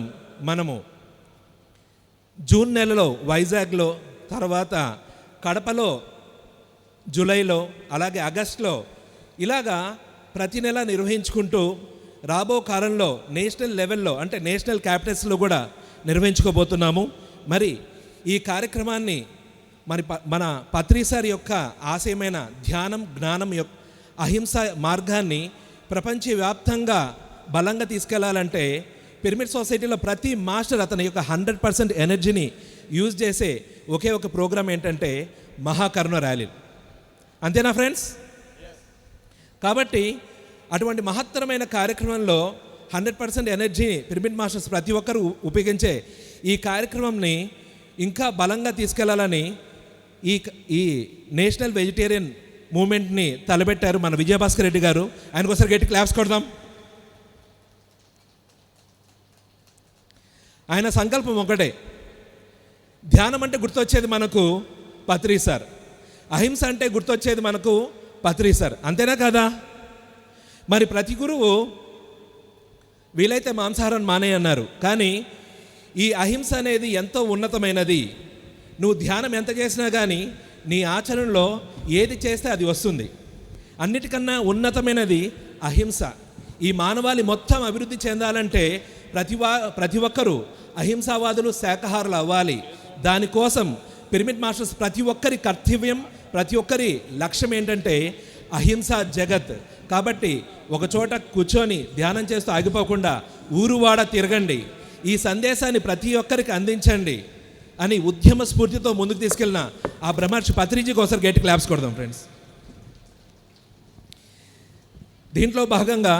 మనము జూన్ నెలలో వైజాగ్లో, తర్వాత కడపలో జూలైలో, అలాగే ఆగస్టులో, ఇలాగా ప్రతి నెల నిర్వహించుకుంటూ రాబో కాలంలో నేషనల్ లెవెల్లో అంటే నేషనల్ క్యాపిటల్స్లో కూడా నిర్వహించుకోబోతున్నాము. మరి ఈ కార్యక్రమాన్ని మన పత్రి సార్ యొక్క ఆశయమైన ధ్యానం, జ్ఞానం యొక్క అహింస మార్గాన్ని ప్రపంచవ్యాప్తంగా బలంగా తీసుకెళ్లాలంటే పిరమిడ్ సొసైటీలో ప్రతి మాస్టర్ అతని యొక్క 100% ఎనర్జీని యూజ్ చేసే ఒకే ఒక ప్రోగ్రాం ఏంటంటే మహాకరుణ ర్యాలీలు. అంతేనా ఫ్రెండ్స్? కాబట్టి అటువంటి మహత్తరమైన కార్యక్రమంలో 100% ఎనర్జీ పిరమిడ్ మాస్టర్స్ ప్రతి ఒక్కరూ ఉపయోగించే ఈ కార్యక్రమంని ఇంకా బలంగా తీసుకెళ్లాలని ఈ నేషనల్ వెజిటేరియన్ మూమెంట్ని తలపెట్టారు మన విజయభాస్కర్ రెడ్డి గారు. ఆయనకోసారి గట్టి క్లాప్స్ కొడదాం. ఆయన సంకల్పం ఒకటే, ధ్యానం అంటే గుర్తొచ్చేది మనకు పత్రి సార్, అహింస అంటే గుర్తొచ్చేది మనకు పత్రి సార్, అంతేనా కదా? మరి ప్రతి గురువు వీలైతే మాంసాహారం మానే అన్నారు, కానీ ఈ అహింస అనేది ఎంతో ఉన్నతమైనది. నువ్వు ధ్యానం ఎంత చేసినా కానీ నీ ఆచరణలో ఏది చేస్తే అది వస్తుంది. అన్నిటికన్నా ఉన్నతమైనది అహింస. ఈ మానవాళి మొత్తం అభివృద్ధి చెందాలంటే ప్రతి ఒక్కరూ అహింసావాదులు, శాఖాహారులు అవ్వాలి. దానికోసం పిరమిడ్ మాస్టర్స్ ప్రతి ఒక్కరి కర్తవ్యం, ప్రతి ఒక్కరి లక్ష్యం ఏంటంటే అహింసా జగత్. కాబట్టి ఒక చోట కూర్చొని ధ్యానం చేస్తూ ఆగిపోకుండా ఊరువాడ తిరగండి. ఈ సందేశాన్ని ప్రతి ఒక్కరికి అందించండి అని ఉద్యమ స్ఫూర్తితో ముందుకు తీసుకెళ్ళిన ఆ బ్రహ్మర్షి పత్రిజీకి ఒకసారి గట్టి క్లాప్స్ కొడదాం ఫ్రెండ్స్. దీంట్లో భాగంగా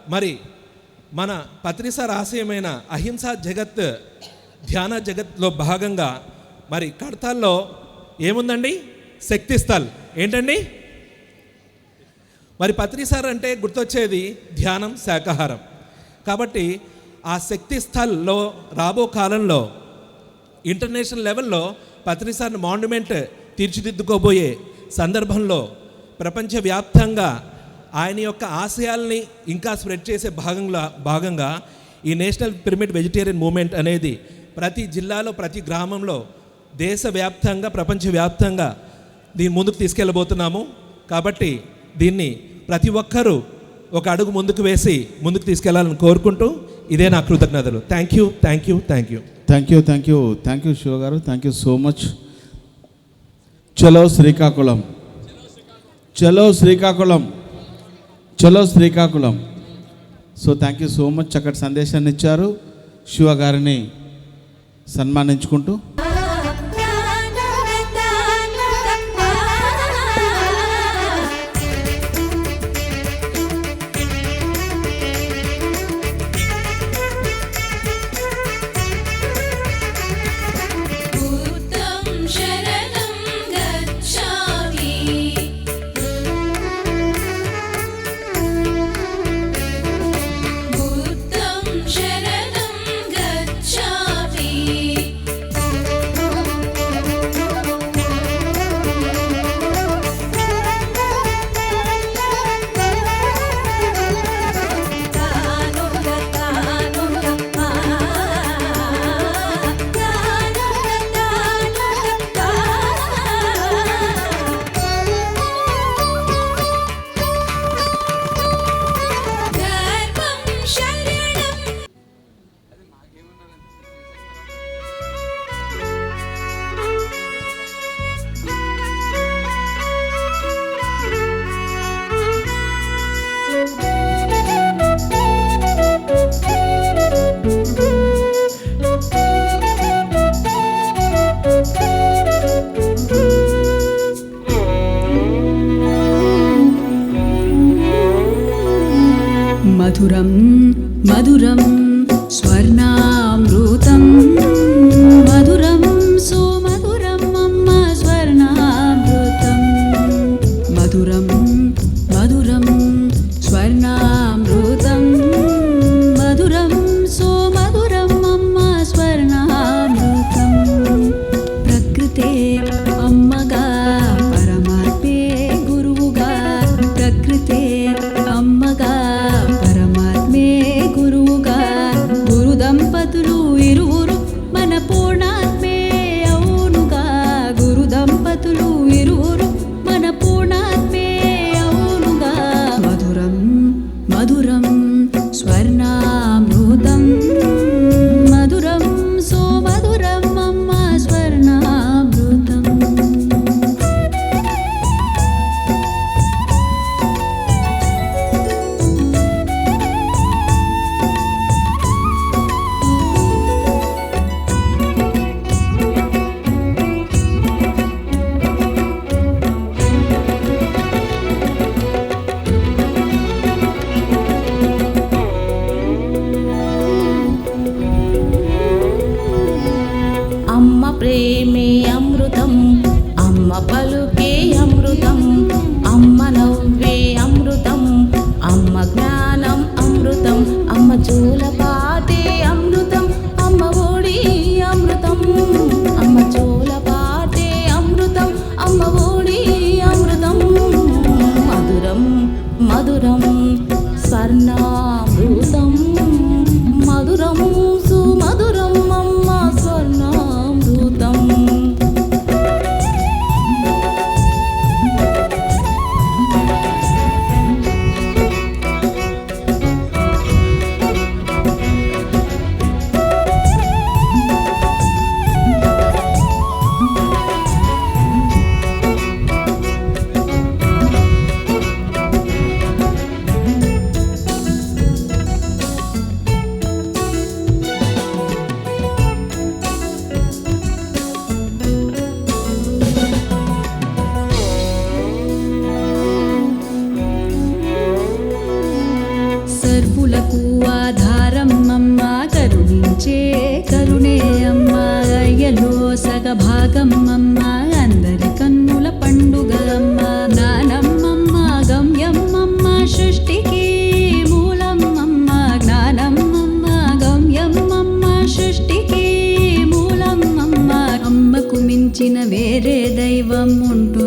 మరి మన పత్రి సార్ ఆశయమైన అహింసా జగత్ ధ్యాన జగత్లో భాగంగా మరి కడతాల్లో ఏముందండి? శక్తి స్థల్. ఏంటండి? మరి పత్రి సార్ అంటే గుర్తొచ్చేది ధ్యానం, శాకాహారం. కాబట్టి ఆ శక్తి స్థల్లో రాబో కాలంలో ఇంటర్నేషనల్ లెవెల్లో పత్రి సార్ మాన్యుమెంట్ తీర్చిదిద్దుకోబోయే సందర్భంలో ప్రపంచవ్యాప్తంగా ఆయన యొక్క ఆశయాల్ని ఇంకా స్ప్రెడ్ చేసే భాగంగా ఈ నేషనల్ పిరమిడ్ వెజిటేరియన్ మూమెంట్ అనేది ప్రతి జిల్లాలో, ప్రతి గ్రామంలో, దేశవ్యాప్తంగా, ప్రపంచవ్యాప్తంగా దీన్ని ముందుకు తీసుకెళ్ళబోతున్నాము. కాబట్టి దీన్ని ప్రతి ఒక్కరూ ఒక అడుగు ముందుకు వేసి ముందుకు తీసుకెళ్లాలని కోరుకుంటూ ఇదే నా కృతజ్ఞతలు. Thank you, thank you, thank you, thank you, thank you, thank you Shiva గారు. Thank you so much. చలో శ్రీకాకుళం, చలో శ్రీకాకుళం, చలో Srikakulam. So thank you so much. చక్కటి సందేశాన్ని ఇచ్చారు. శివ గారిని సన్మానించుకుంటూ మధురం మధురం స్వర్ణామృతం మధురం సుమధురం అమ్మ స్వర్ణామృతం మధురం మధురం స్వర్ణామృతం మధురం సుమధురం అమ్మ స్వర్ణామృతం ప్రకృతే అమ్మగా పరమాత్మే గురువుగా ప్రకృతే అమ్మగా పరమాత్మే గురువుగా గురుదం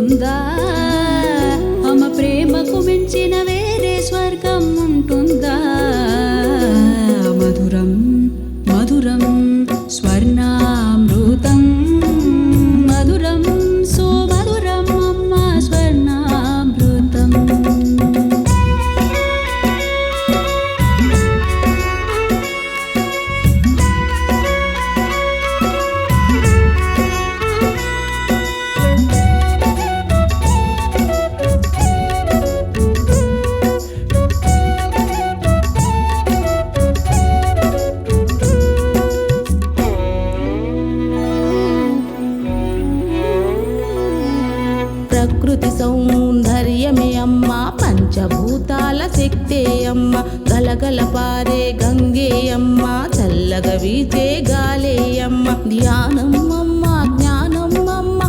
ఉంటుందా అమ్మ ప్రేమకు మించిన వేరే స్వర్గం ఉంటుందా మధురం మధురం స్వర్ణామృతం మధురం సుమధురం అమ్మ స్వర్ణామృతం ప్రకృతి సౌందర్యమే అమ్మ పంచభూతాల శక్తే అమ్మ గలగల పారే గంగే అమ్మ చల్లగా వీచే గాలే అమ్మ ధ్యానం అమ్మ జ్ఞానం అమ్మ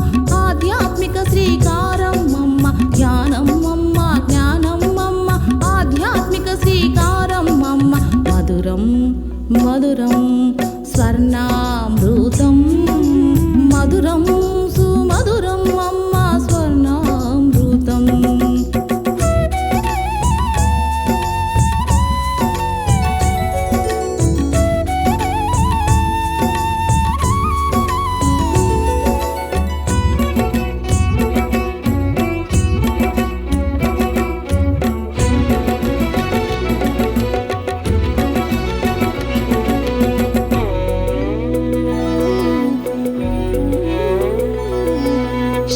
ఆధ్యాత్మిక శ్రీకారం అమ్మ జ్ఞానం అమ్మ జ్ఞానం అమ్మ ఆధ్యాత్మిక శ్రీకారం అమ్మ మధురం మధురం స్వర్ణామృతం మధురం సుమధురం అమ్మ స్వర్ణామృతం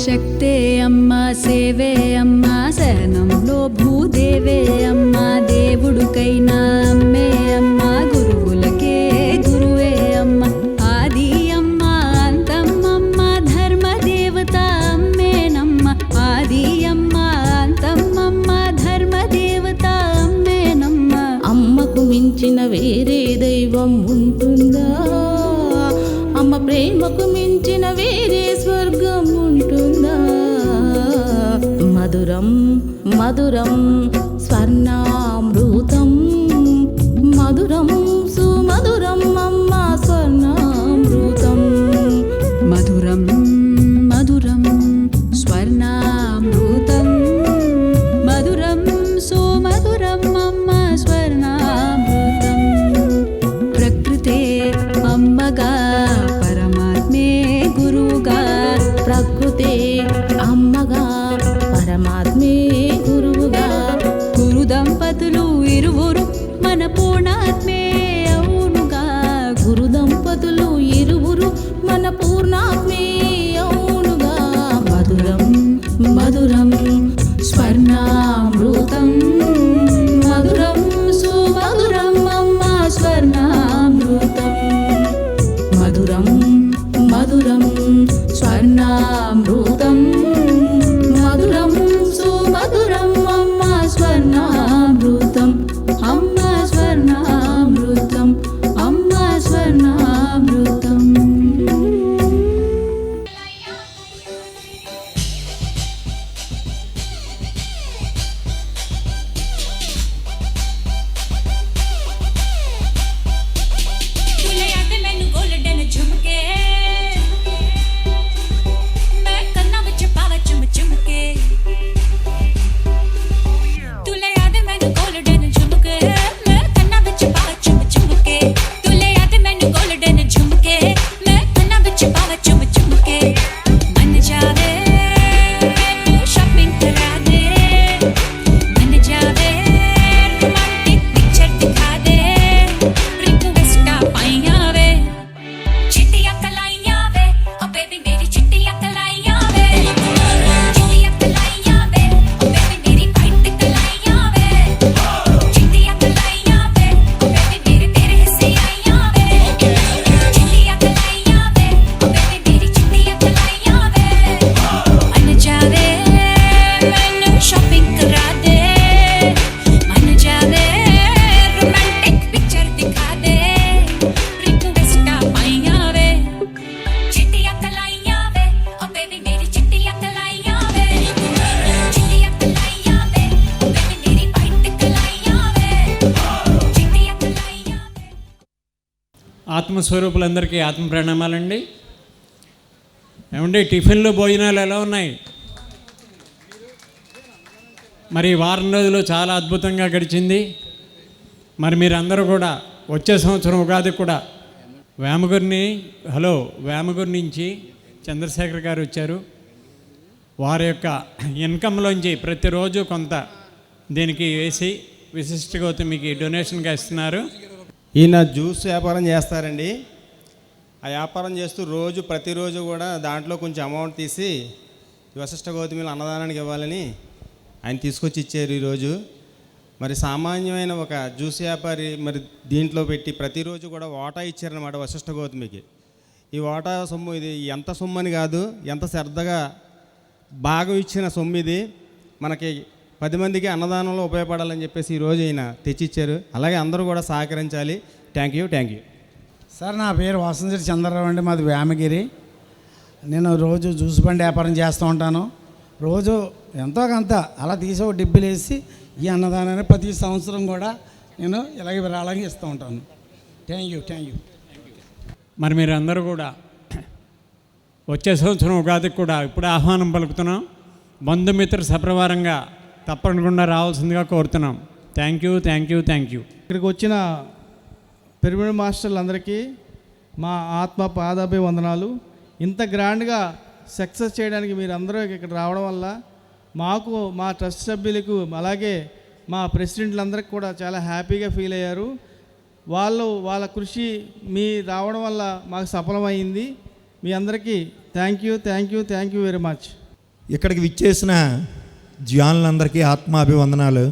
శక్తే అమ్మ సేవే అమ్మ శరణంలో భూదేవే అమ్మ దేవుడుకైనా అమ్మే అమ్మ గురువులకే గురువే అమ్మ ఆది అమ్మ అంతం అమ్మ ధర్మదేవత అమ్మేనమ్మ ఆది అమ్మ అంతం అమ్మ ధర్మదేవత అమ్మేనమ్మ అమ్మకు మించిన వేరే దైవం ఉంటుందా అమ్మ ప్రేమకు మించిన వేరే స్వర్గం ఉంటుందా మధురం మధురం స్వర్ణామృతం మధురం సుమధురం అమ్మ స్వర్ణామృతం మధురం మధురం స్వర్ణామృతం మధురం సుమధురం అమ్మ స్వర్ణామృతం ప్రకృతే అమ్మగా పరమాత్మే గురువుగా ప్రకృతే అమ్మగా పరమాత్మే గురువుగా గురు దంపతులు ఇరువురు మన పూర్ణాత్మే అవునుగా గురు దంపతులు ఇరువురు మన పూర్ణాత్మే అవునుగా మధురం మధురం స్వర్ణామృతం మధురం సుమధురం అమ్మ స్వర్ణామృతం మధురం మధురం స్వర్ణామృతం మధురం సుమధురం అమ్మ స్వర్ణామృతం అమ్మ స్వర్ణామృతం అమ్మ స్వర్ణామృతం ఆత్మస్వరూపులందరికీ ఆత్మ ప్రణామాలండి. ఏమండి టిఫిన్లు భోజనాలు ఎలా ఉన్నాయి? మరి వారం రోజులు చాలా అద్భుతంగా గడిచింది. మరి మీరందరూ కూడా వచ్చే సంవత్సరం ఉగాది కూడా వేమగురి నుంచి చంద్రశేఖర్ గారు వచ్చారు. వారి యొక్క ఇన్కంలోంచి ప్రతిరోజు కొంత దీనికి వేసి విశిష్ట గౌతమికి డొనేషన్గా ఇస్తున్నారు. ఈయన జ్యూస్ వ్యాపారం చేస్తారండి. ఆ వ్యాపారం చేస్తూ ప్రతిరోజు కూడా దాంట్లో కొంచెం అమౌంట్ తీసి వశిష్ఠ గౌతమిలో అన్నదానానికి ఇవ్వాలని ఆయన తీసుకొచ్చి ఇచ్చారు ఈరోజు. మరి సామాన్యమైన ఒక జ్యూస్ వ్యాపారి మరి దీంట్లో పెట్టి ప్రతిరోజు కూడా వాటా ఇచ్చారనమాట వశిష్ఠ గౌతమికి. ఈ వాటా సొమ్ము ఇది ఎంత సొమ్ము అని కాదు, ఎంత శ్రద్ధగా భాగం ఇచ్చిన సొమ్ము ఇది. మనకి 10 మందికి అన్నదానంలో ఉపయోగపడాలని చెప్పేసి ఈరోజు ఈయన తెచ్చిచ్చారు. అలాగే అందరూ కూడా సహకరించాలి. Thank you. సార్, నా పేరు వాసంశెట్టి చంద్రరావు అండి. మాది వేమగిరి. నేను రోజు జ్యూస్ బండి వ్యాపారం చేస్తూ ఉంటాను. రోజు ఎంతో కొంత అలా తీసి ఒక డిబ్బీలు వేసి ఈ అన్నదానాన్ని ప్రతి సంవత్సరం కూడా నేను ఇలాగే విరాళంగా ఇస్తూ ఉంటాను. Thank you. మరి మీరు అందరూ కూడా వచ్చే సంవత్సరం ఉగాదికి కూడా ఇప్పుడే ఆహ్వానం పలుకుతున్నాం. బంధుమిత్ర సప్రవారంగా తప్పకుండా రావాల్సిందిగా కోరుతున్నాం. Thank you. ఇక్కడికి వచ్చిన పిరమిడ్ మాస్టర్లందరికీ మా ఆత్మ పాదాభివందనాలు. ఇంత గ్రాండ్గా సక్సెస్ చేయడానికి మీరు అందరూ ఇక్కడ రావడం వల్ల మాకు, మా ట్రస్ట్ సభ్యులకు, అలాగే మా ప్రెసిడెంట్లందరికీ కూడా చాలా హ్యాపీగా ఫీల్ అయ్యారు. వాళ్ళ కృషి మీ రావడం వల్ల మాకు సఫలమైంది. మీ అందరికీ థ్యాంక్ యూ వెరీ మచ్. ఇక్కడికి విచ్చేసిన జ్ఞానులందరికీ ఆత్మాభివందనాలు.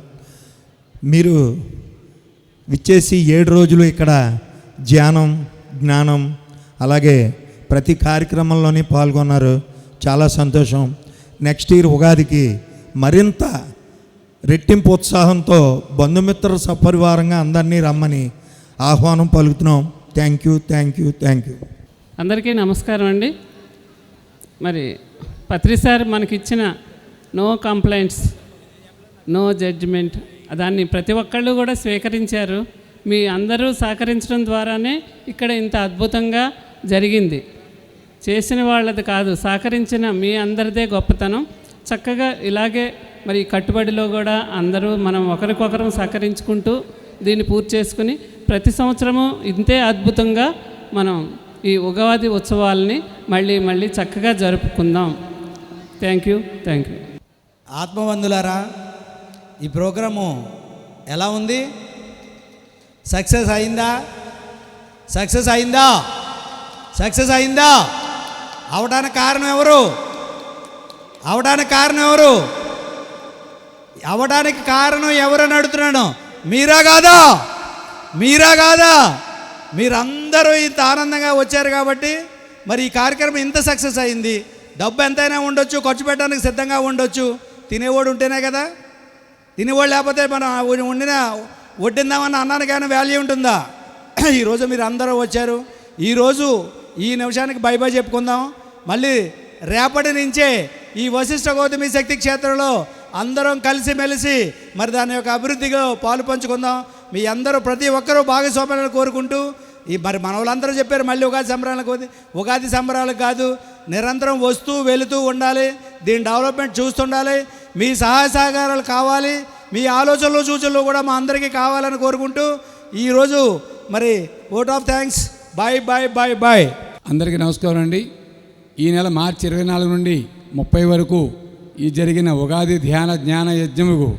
మీరు విచ్చేసి 7 రోజులు ఇక్కడ జ్ఞానం అలాగే ప్రతి కార్యక్రమంలోని పాల్గొన్నారు. చాలా సంతోషం. నెక్స్ట్ ఇయర్ ఉగాదికి మరింత రెట్టింపు ఉత్సాహంతో బంధుమిత్ర సపరివారంగా అందరినీ రమ్మని ఆహ్వానం పలుకుతున్నాం. Thank you. అందరికీ నమస్కారం అండి. మరి పత్రి సార్ మనకిచ్చిన నో కంప్లైంట్స్, నో జడ్జిమెంట్, దాన్ని ప్రతి ఒక్కళ్ళు కూడా స్వీకరించారు. మీ అందరూ సహకరించడం ద్వారానే ఇక్కడ ఇంత అద్భుతంగా జరిగింది. చేసిన వాళ్ళది కాదు, సహకరించిన మీ అందరిదే గొప్పతనం. చక్కగా ఇలాగే మరి కట్టుబడిలో కూడా అందరూ మనం ఒకరికొకరం సహకరించుకుంటూ దీన్ని పూర్తి చేసుకుని ప్రతి సంవత్సరము ఇంతే అద్భుతంగా మనం ఈ ఉగాది ఉత్సవాలని మళ్ళీ చక్కగా జరుపుకుందాం. Thank you. ఆత్మబంధులారా, ఈ ప్రోగ్రాము ఎలా ఉంది? సక్సెస్ అయిందా? అవడానికి కారణం ఎవరు? అవడానికి కారణం ఎవరని అడుగుతున్నాను. మీరా కాదా? మీరందరూ ఇంత ఆనందంగా వచ్చారు కాబట్టి మరి ఈ కార్యక్రమం ఇంత సక్సెస్ అయింది. డబ్బు ఎంతైనా ఉండొచ్చు, ఖర్చు పెట్టడానికి సిద్ధంగా ఉండొచ్చు. తినేవాడు ఉంటేనే కదా. తినేవాడు లేకపోతే మనం వడ్డిందామన్న అన్నానికైనా వాల్యూ ఉంటుందా? ఈరోజు మీరు అందరూ వచ్చారు. ఈరోజు ఈ నిమిషానికి బై చెప్పుకుందాం. మళ్ళీ రేపటి నుంచే ఈ వశిష్ఠ గౌతమి శక్తి క్షేత్రంలో అందరం కలిసిమెలిసి మరి దాని యొక్క అభివృద్ధిలో పాలు పంచుకుందాం. మీ అందరూ ప్రతి ఒక్కరూ భాగస్వామ్యాలను కోరుకుంటూ మరి మన వాళ్ళందరూ చెప్పారు మళ్ళీ ఉగాది సంబరాలకు కాదు, నిరంతరం వస్తూ వెళుతూ ఉండాలి. దీని డెవలప్మెంట్ చూస్తుండాలి. మీ సహాయ సహకారాలు కావాలి. మీ ఆలోచనలు సూచనలు కూడా మా అందరికీ కావాలని కోరుకుంటూ ఈరోజు మరి ఓట్ ఆఫ్ థ్యాంక్స్. బాయ్. అందరికీ నమస్కారం అండి. ఈ నెల మార్చి 24 నుండి 30 వరకు ఈ జరిగిన ఉగాది జ్ఞాన యజ్ఞముకు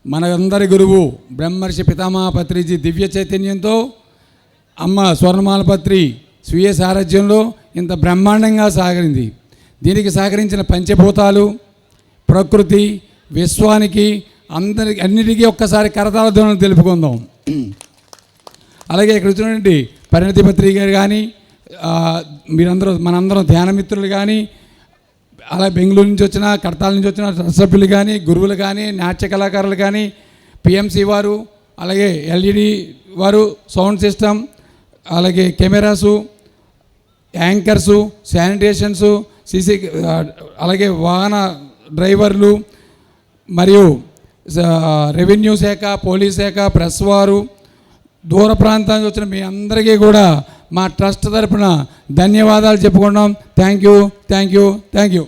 మనందరి గురువు బ్రహ్మర్షి పితామహ పత్రిజీ దివ్య చైతన్యంతో అమ్మ స్వర్ణమాల పత్రి స్వీయ సారథ్యంలో ఇంత బ్రహ్మాండంగా సాగింది. దీనికి సహకరించిన పంచభూతాలు, ప్రకృతి, విశ్వానికి అన్నిటికీ ఒక్కసారి కరతాళ ధ్వనులు తెలుపుకుందాం. అలాగే ఇక్కడ వచ్చినటువంటి పరిణతి పత్రి గారు కానీ, మనందరం ధ్యానమిత్రులు కానీ, అలా బెంగళూరు నుంచి వచ్చిన, కడతాల నుంచి వచ్చిన సభ్యులు కానీ, గురువులు కానీ, నాట్య కళాకారులు కానీ, పిఎంసి వారు, అలాగే ఎల్ఈడి వారు, సౌండ్ సిస్టమ్, అలాగే కెమెరాసు, యాంకర్సు, శానిటేషన్సు, సీసీ, అలాగే వాహన డ్రైవర్లు మరియు రెవెన్యూ శాఖ, పోలీస్ శాఖ, ప్రెస్ వారు, దూర ప్రాంతానికి వచ్చిన మీ అందరికీ కూడా మా ట్రస్ట్ తరపున ధన్యవాదాలు చెప్పుకుంటాం. Thank you.